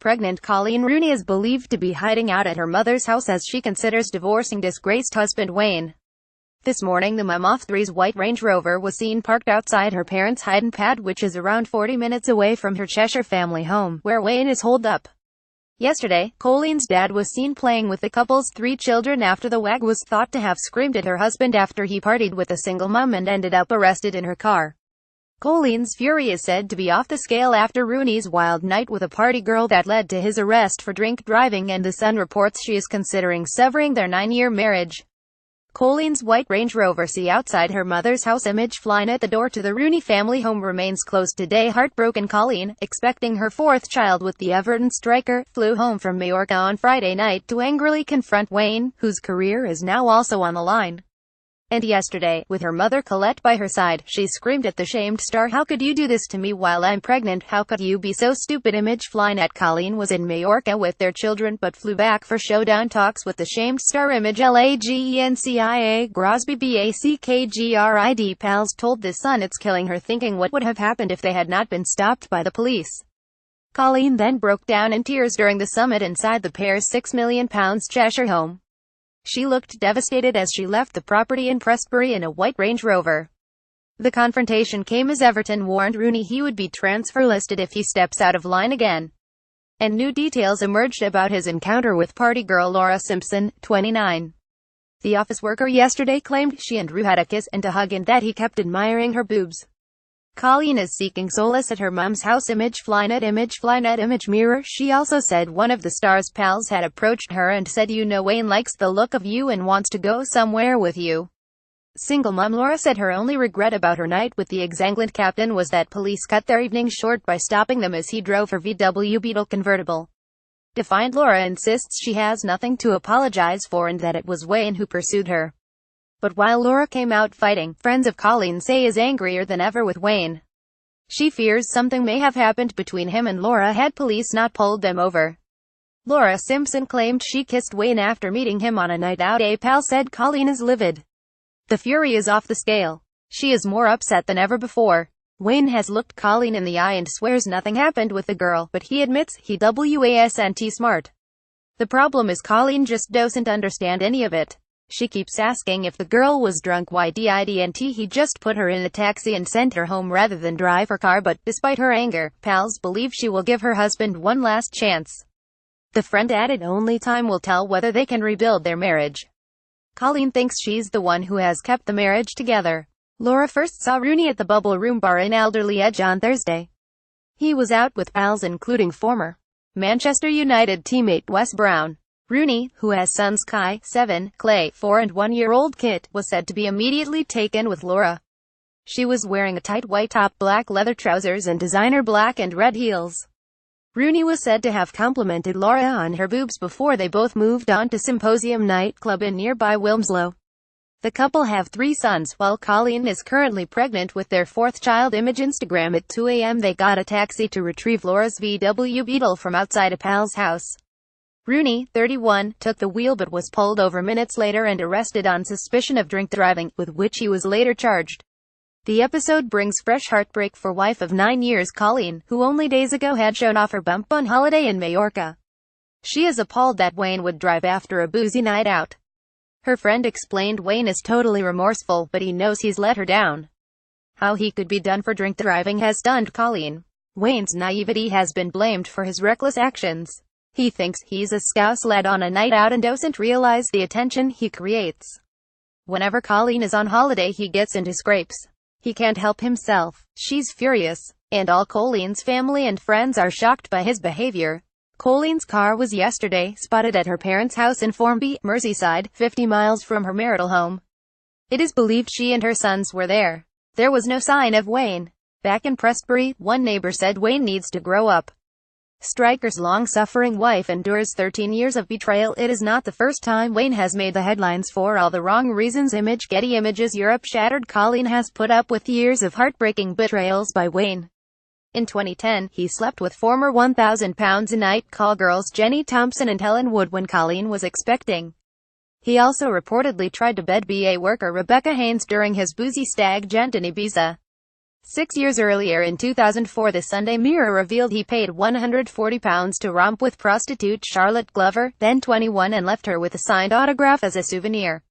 Pregnant Coleen Rooney is believed to be hiding out at her mother's house as she considers divorcing disgraced husband Wayne. This morning the mum of three's white Range Rover was seen parked outside her parents' hiding pad, which is around 40 minutes away from her Cheshire family home, where Wayne is holed up. Yesterday, Coleen's dad was seen playing with the couple's 3 children after the wag was thought to have screamed at her husband after he partied with a single mum and ended up arrested in her car. Coleen's fury is said to be off the scale after Rooney's wild night with a party girl that led to his arrest for drink driving, and The Sun reports she is considering severing their 9-year marriage. Coleen's white Range Rover see outside her mother's house image flying at the door to the Rooney family home remains closed today. Heartbroken Coleen, expecting her 4th child with the Everton striker, flew home from Majorca on Friday night to angrily confront Wayne, whose career is now also on the line. And yesterday, with her mother Colette by her side, she screamed at the shamed star, "How could you do this to me while I'm pregnant? How could you be so stupid?" Image flying at Coleen was in Majorca with their children, but flew back for showdown talks with the shamed star. Image LAGENCIA Grosby BACKGRID pals told The Sun it's killing her thinking what would have happened if they had not been stopped by the police. Coleen then broke down in tears during the summit inside the pair's £6 million Cheshire home. She looked devastated as she left the property in Prestbury in a white Range Rover. The confrontation came as Everton warned Rooney he would be transfer listed if he steps out of line again. And new details emerged about his encounter with party girl Laura Simpson, 29. The office worker yesterday claimed she and Rue had a kiss and a hug and that he kept admiring her boobs. Coleen is seeking solace at her mum's house. Image flying at Image Mirror. She also said one of the star's pals had approached her and said, "You know Wayne likes the look of you and wants to go somewhere with you." Single mum Laura said her only regret about her night with the ex-England captain was that police cut their evening short by stopping them as he drove her VW Beetle convertible. Defiant Laura insists she has nothing to apologize for and that it was Wayne who pursued her. But while Laura came out fighting, friends of Coleen say is angrier than ever with Wayne. She fears something may have happened between him and Laura had police not pulled them over. Laura Simpson claimed she kissed Wayne after meeting him on a night out. A pal said Coleen is livid. The fury is off the scale. She is more upset than ever before. Wayne has looked Coleen in the eye and swears nothing happened with the girl, but he admits he wasn't smart. The problem is Coleen just doesn't understand any of it. She keeps asking if the girl was drunk. Why didn't he just put her in a taxi and send her home rather than drive her car? But despite her anger, pals believe she will give her husband one last chance. The friend added only time will tell whether they can rebuild their marriage. Coleen thinks she's the one who has kept the marriage together. Laura first saw Rooney at the Bubble Room bar in Alderley Edge on Thursday. He was out with pals including former Manchester United teammate Wes Brown. Rooney, who has sons Kai, 7, Clay, 4 and 1-year-old Kit, was said to be immediately taken with Laura. She was wearing a tight white top, black leather trousers and designer black and red heels. Rooney was said to have complimented Laura on her boobs before they both moved on to Symposium nightclub in nearby Wilmslow. The couple have 3 sons, while Coleen is currently pregnant with their 4th child. Image Instagram at 2 a.m. They got a taxi to retrieve Laura's VW Beetle from outside a pal's house. Rooney, 31, took the wheel but was pulled over minutes later and arrested on suspicion of drink driving, with which he was later charged. The episode brings fresh heartbreak for wife of 9 years Coleen, who only days ago had shown off her bump on holiday in Majorca. She is appalled that Wayne would drive after a boozy night out. Her friend explained Wayne is totally remorseful, but he knows he's let her down. How he could be done for drink driving has stunned Coleen. Wayne's naivety has been blamed for his reckless actions. He thinks he's a scouse led on a night out and doesn't realize the attention he creates. Whenever Coleen is on holiday he gets into scrapes. He can't help himself. She's furious. And all Coleen's family and friends are shocked by his behavior. Coleen's car was yesterday spotted at her parents' house in Formby, Merseyside, 50 miles from her marital home. It is believed she and her sons were there. There was no sign of Wayne. Back in Prestbury, one neighbor said Wayne needs to grow up. Striker's long-suffering wife endures 13 years of betrayal. It is not the first time Wayne has made the headlines for all the wrong reasons. Image Getty Images. Europe shattered. Coleen has put up with years of heartbreaking betrayals by Wayne. In 2010, he slept with former £1,000 a night call girls Jenny Thompson and Helen Wood when Coleen was expecting. He also reportedly tried to bed BA worker Rebecca Haynes during his boozy stag jaunt in Ibiza. 6 years earlier in 2004, the Sunday Mirror revealed he paid £140 to romp with prostitute Charlotte Glover, then 21, and left her with a signed autograph as a souvenir.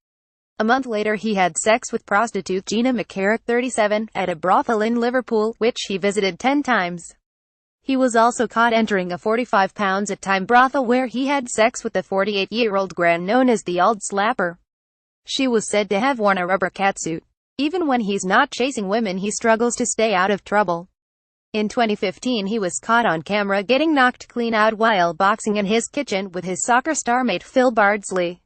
A month later he had sex with prostitute Gina McCarrick, 37, at a brothel in Liverpool, which he visited 10 times. He was also caught entering a £45 a time brothel where he had sex with the 48-year-old Gran known as the Old Slapper. She was said to have worn a rubber catsuit. Even when he's not chasing women, he struggles to stay out of trouble. In 2015 he was caught on camera getting knocked clean out while boxing in his kitchen with his soccer star mate Phil Bardsley.